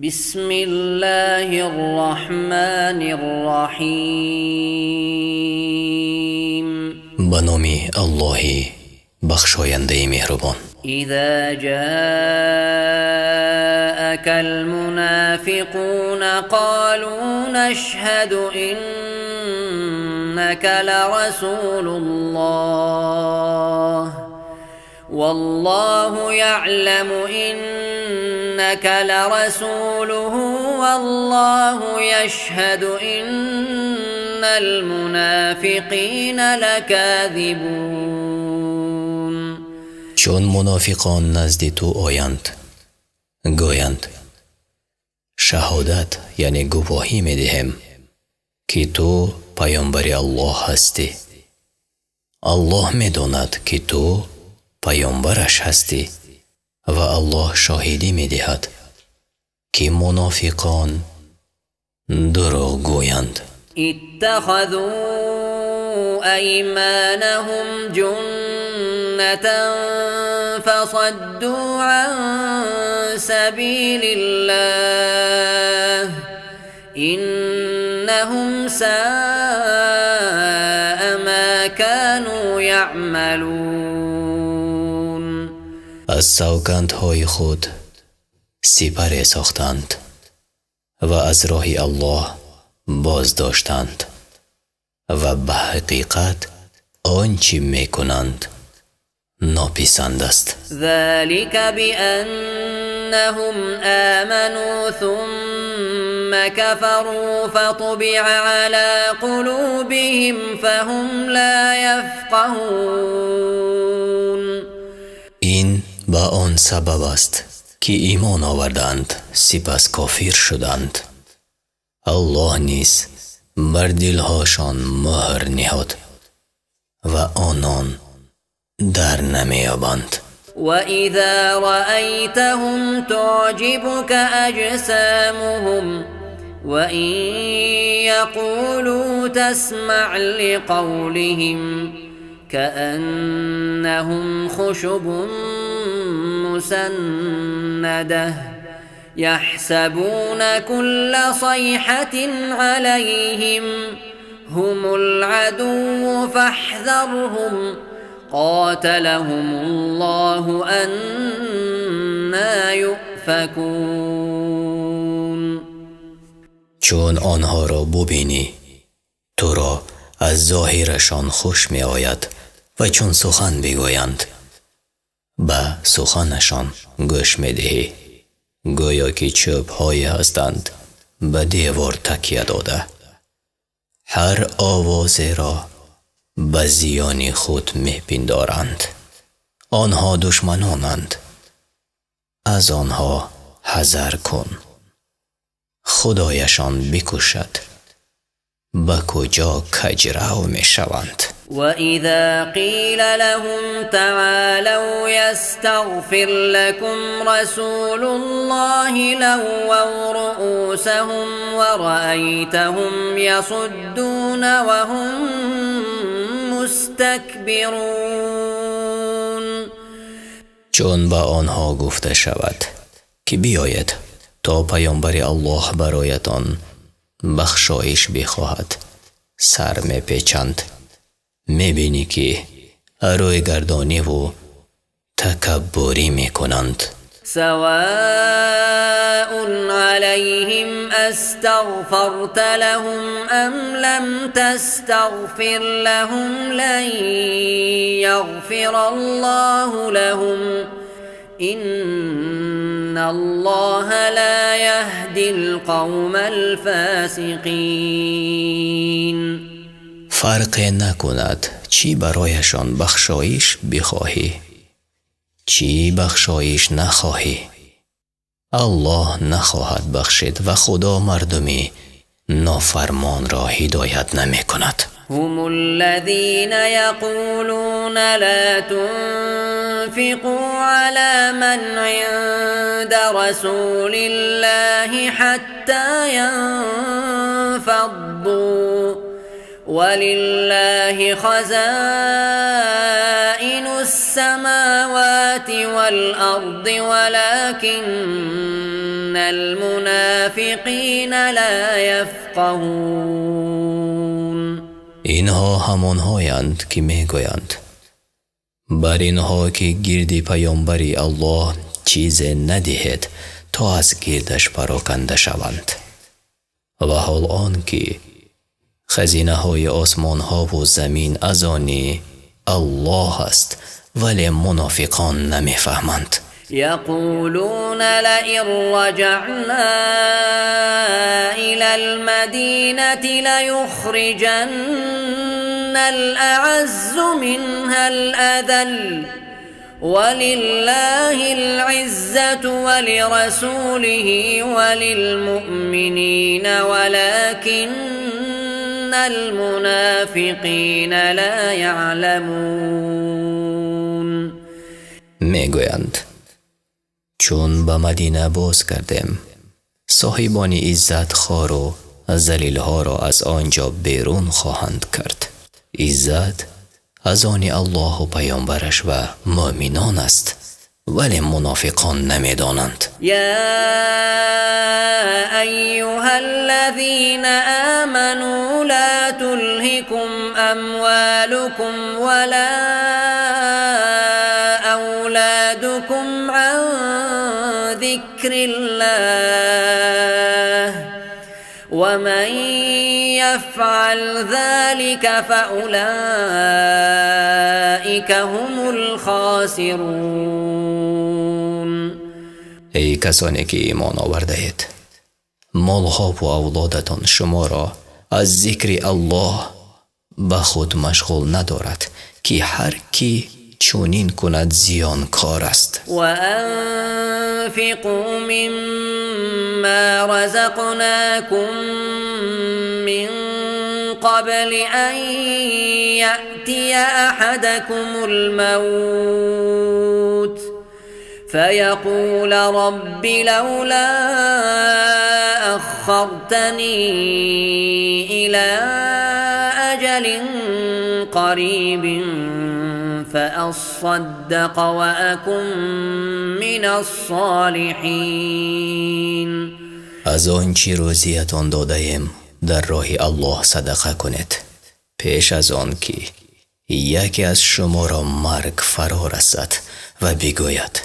بسم الله الرحمن الرحیم. به نام الله بخشاینده مهربان. اذا جاءك المنافقون قالوا نشهد إنك لرسول الله والله يعلم إنك لرسوله والله يشهد إن المنافقين لكاذبون. چون منافقان نزد تو آیند گویند شهادت یعنی گواهی می دهم که تو پیامبر الله هستی. الله می داند که تو پیامبرش هستی و الله شاهدی می دهد که منافقان دروغ گویند. اتخذوا ایمانهم جنة فصدوا عن سبیل الله إنهم ساء ما كانوا يعملون. از سوگندهای خود سپر ساختند و از راه الله باز داشتند و به حقیقت آنچه می کنند ناپسند است. ذلك بأنهم آمنوا ثم كفروا فطبع على قلوبهم فهم لا يفقهون. این به آن سبب است که ایمان آوردند سپس کافر شدند. الله نیز بر دلهاشان مهر نهاد و آنان در نمیابند. وَإِذَا رَأَيْتَهُمْ تُعْجِبُكَ أَجْسَامُهُمْ وَإِنْ يَقُولُوا تَسْمَعْ لِقَوْلِهِمْ كَأَنَّهُمْ خُشُبٌ مُّسَنَّدَةٌ يَحْسَبُونَ كُلَّ صَيْحَةٍ عَلَيْهِمْ هُمُ الْعَدُوُّ فَاحْذَرْهُمْ قاتلهم الله أنا يؤفكون. چون آنها را ببینی تو را از ظاهرشان خوش می آید و چون سخن بگویند به سخنشان گوش می دهی گویا که چوب های هستند به دیوار تکیه داده. هر آواز را به زیان خود میپندارند. آنها دشمنانند، از آنها حذر کن خدایشان بکشد به کجا کجرو میشوند. وَإِذَا قِيلَ لَهُمْ تَعَالَوْا يَسْتَغْفِرْ لَكُمْ رَسُولُ اللَّهِ لَوَّوْا رُءُوسَهُمْ وَرَأَيْتَهُمْ يَصُدُّونَ وَهُمْ مستكبرون. چون به آنها گفته شود که بیاید تا پیامبر الله برایتان بخشایش بخواهد سر میپیچند. میبینی که روی گردانی و تکبری میکنند. سواء عليهم استغفرت لهم ام لم تستغفر لهم لن يغفر الله لهم إن الله لا يهدي القوم الفاسقين. فرق نکند چی برایشان بخشایش بخواهی چی بخشایش نخواهی، الله نخواهد بخشید و خدا مردمی نافرمان را هدایت نمی کند. هم الذين يقولون لا تنفقوا على من عند رسول الله حتى ينفضوا ولله خزائن السماوات والأرض ولكن المنافقین لا یفقهون. اینها همانهایند که میگویند بر اینها که گردی پیامبری الله چیز ندهد تا از گردش پراکنده شوند و حال آن که خزینه های آسمان ها و زمین از آن الله است ولی منافقان نمیفهمند. یقولون لئن رجعنا الى المدینة لیخرجن الاعز منها الاذل ولله العزة ولرسوله وللمؤمنين ولكن المنافقین لا یعلمون. میگویند چون به مدینه باز کردیم صاحبان عزت خوار و ذلیل ها را از آنجا بیرون خواهند کرد. عزت از آن الله و پیامبرش و مؤمنان است ولی منافقان نمیدانند. یا ایها الذین آمنوا لا تلهکم اموالکم ولا اولادکم عن ذکر الله ومن يفعل ذلك فأولئك هم الخاسرون. ای کسانی که ایمان آورده اید مالها و اولادتان شما را از ذکر الله به خود مشغول ندارد که هر کی چونین کند زیانکار است. و انفقوا مما رزقناكم من قبل ان یأتی احدكم الموت فيقول رب لولا أخرتني إلى أجل قريب فأصدق وأكن من الصالحين. از آنچه روزیتان داده‌ایم در راه الله صدقه کنید پیش از آن که یکی از شما را مرگ فرا رسد و بگوید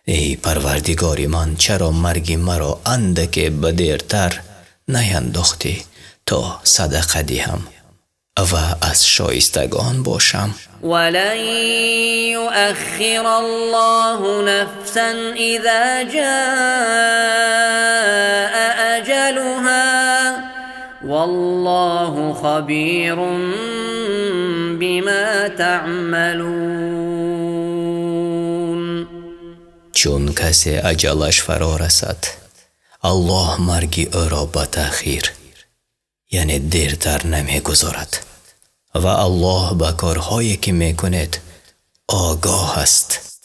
ای پروردگار من چرا مرگ مرا اندک بدیرتر نینداختی تا صدقه دهم و از شایستگان باشم. ولن یؤخر الله نفسا اذا جاء اجلها والله خبیر بما تعملون. چون کسی اجلش فرا رسد الله مرگ او را به تأخیر یعنی دیرتر نمیگذارد و الله به کارهایی که میکنید آگاه است.